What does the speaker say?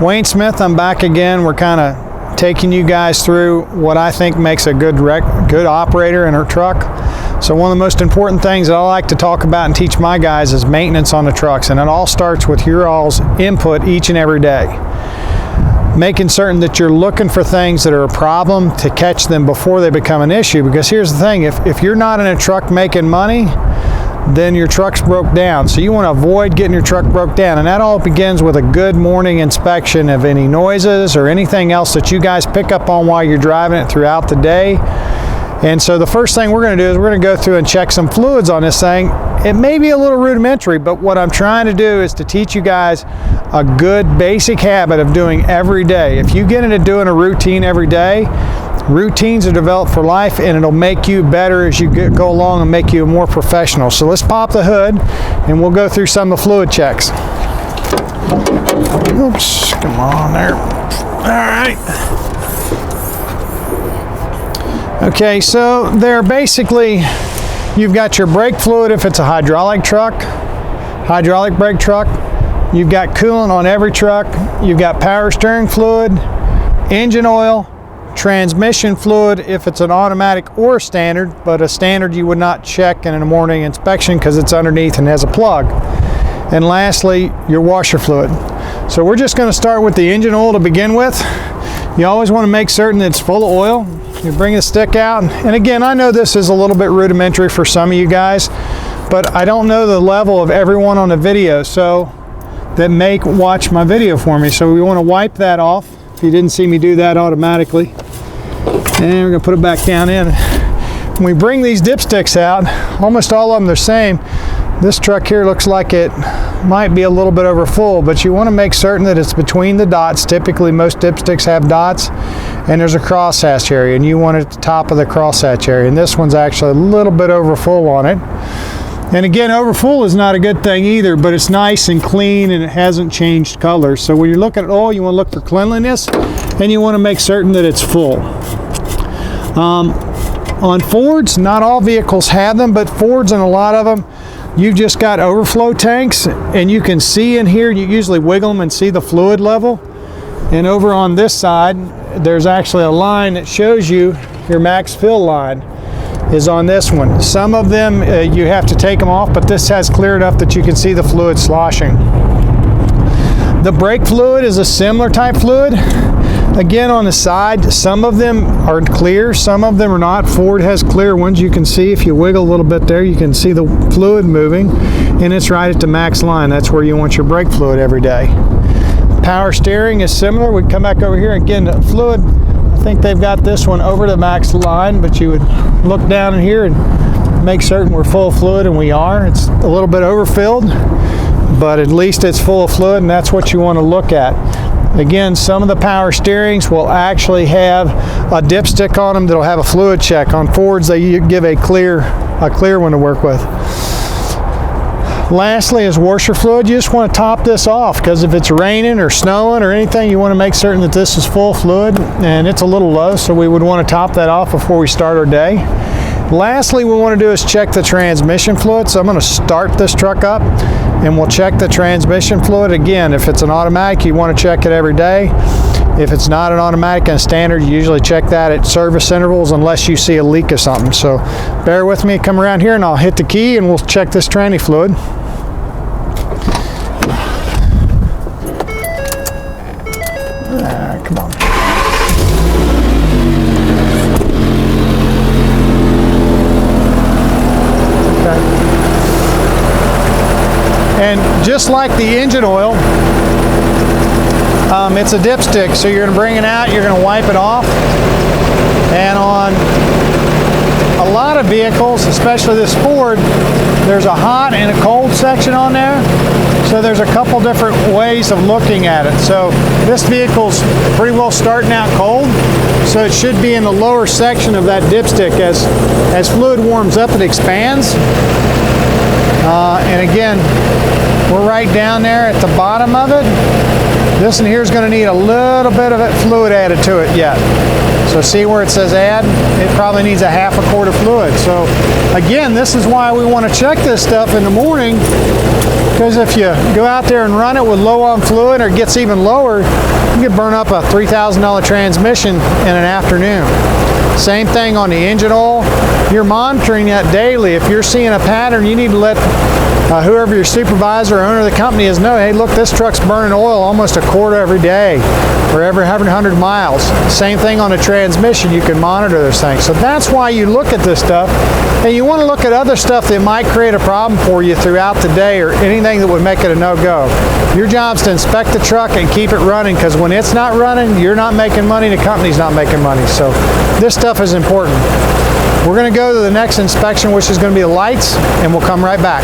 Wayne Smith, I'm back again. We're kind of taking you guys through what I think makes a good operator in her truck. So one of the most important things that I like to talk about and teach my guys is maintenance on the trucks, and it all starts with your all's input each and every day. Making certain that you're looking for things that are a problem to catch them before they become an issue, because here's the thing, if you're not in a truck making money, then your truck's broke down. So you want to avoid getting your truck broke down, and that all begins with a good morning inspection of any noises or anything else that you guys pick up on while you're driving it throughout the day. And so the first thing we're going to do is we're going to go through and check some fluids on this thing. It may be a little rudimentary, but what I'm trying to do is to teach you guys a good basic habit of doing every day. If you get into doing a routine every day, routines are developed for life, and it'll make you better as you go along and make you a more professional. So let's pop the hood and we'll go through some of the fluid checks. Oops, come on there. All right. Okay, so they're basically, you've got your brake fluid if it's a hydraulic truck, hydraulic brake truck. You've got coolant on every truck. You've got power steering fluid, engine oil, transmission fluid if it's an automatic or standard, but a standard you would not check in a morning inspection because it's underneath and has a plug. And lastly, your washer fluid. So we're just going to start with the engine oil to begin with. You always want to make certain that it's full of oil. You bring the stick out, and again, I know this is a little bit rudimentary for some of you guys, but I don't know the level of everyone on the video so that may watch my video for me. So we want to wipe that off if you didn't see me do that automatically. And we're going to put it back down in. When we bring these dipsticks out, almost all of them are the same. This truck here looks like it might be a little bit over full, but you want to make certain that it's between the dots. Typically most dipsticks have dots, and there's a crosshatch area, and you want it at the top of the crosshatch area, and this one's actually a little bit over full on it. And again, over full is not a good thing either, but it's nice and clean and it hasn't changed colors. So when you're looking at oil, you want to look for cleanliness, and you want to make certain that it's full. On Fords, not all vehicles have them, but Fords and a lot of them, you've just got overflow tanks, and you can see in here, you usually wiggle them and see the fluid level. And over on this side, there's actually a line that shows you your max fill line is on this one. Some of them you have to take them off, but this has clear enough that you can see the fluid sloshing. The brake fluid is a similar type fluid. Again, on the side, some of them are clear, some of them are not. Ford has clear ones. You can see if you wiggle a little bit there, you can see the fluid moving, and it's right at the max line. That's where you want your brake fluid every day. Power steering is similar. We come back over here. Again, the fluid, I think they've got this one over the max line, but you would look down in here and make certain we're full of fluid, and we are. It's a little bit overfilled, but at least it's full of fluid, and that's what you want to look at. Again, some of the power steerings will actually have a dipstick on them that'll have a fluid check. On Fords, they give a clear one to work with. Lastly is washer fluid. You just want to top this off, because if it's raining or snowing or anything, you want to make certain that this is full fluid, and it's a little low, so we would want to top that off before we start our day. Lastly, we want to do is check the transmission fluid. So I'm going to start this truck up, and we'll check the transmission fluid. Again, if it's an automatic, you want to check it every day. If it's not an automatic and standard, you usually check that at service intervals unless you see a leak or something. So bear with me, come around here, and I'll hit the key, and we'll check this tranny fluid. Come on. And just like the engine oil, it's a dipstick, so you're going to bring it out, you're going to wipe it off. And on a lot of vehicles, especially this Ford, there's a hot and a cold section on there. So there's a couple different ways of looking at it. So this vehicle's pretty well starting out cold, so it should be in the lower section of that dipstick. As fluid warms up, it expands. And again, we're right down there at the bottom of it. This in here is going to need a little bit of fluid added to it yet. So see where it says add? It probably needs a half a quart of fluid. So again, this is why we want to check this stuff in the morning Because if you go out there and run it with low on fluid, or it gets even lower, you could burn up a $3,000 transmission in an afternoon. Same thing on the engine oil. You're monitoring that daily. If you're seeing a pattern, you need to let whoever your supervisor or owner of the company is know, hey, look, this truck's burning oil almost a quart every day or every 100 miles. Same thing on the transmission. You can monitor those things. So that's why you look at this stuff. And you want to look at other stuff that might create a problem for you throughout the day, or anything that would make it a no-go. Your job's to inspect the truck and keep it running, because when it's not running, you're not making money, the company's not making money. So this stuff is important. We're going to go to the next inspection, which is going to be the lights, and we'll come right back.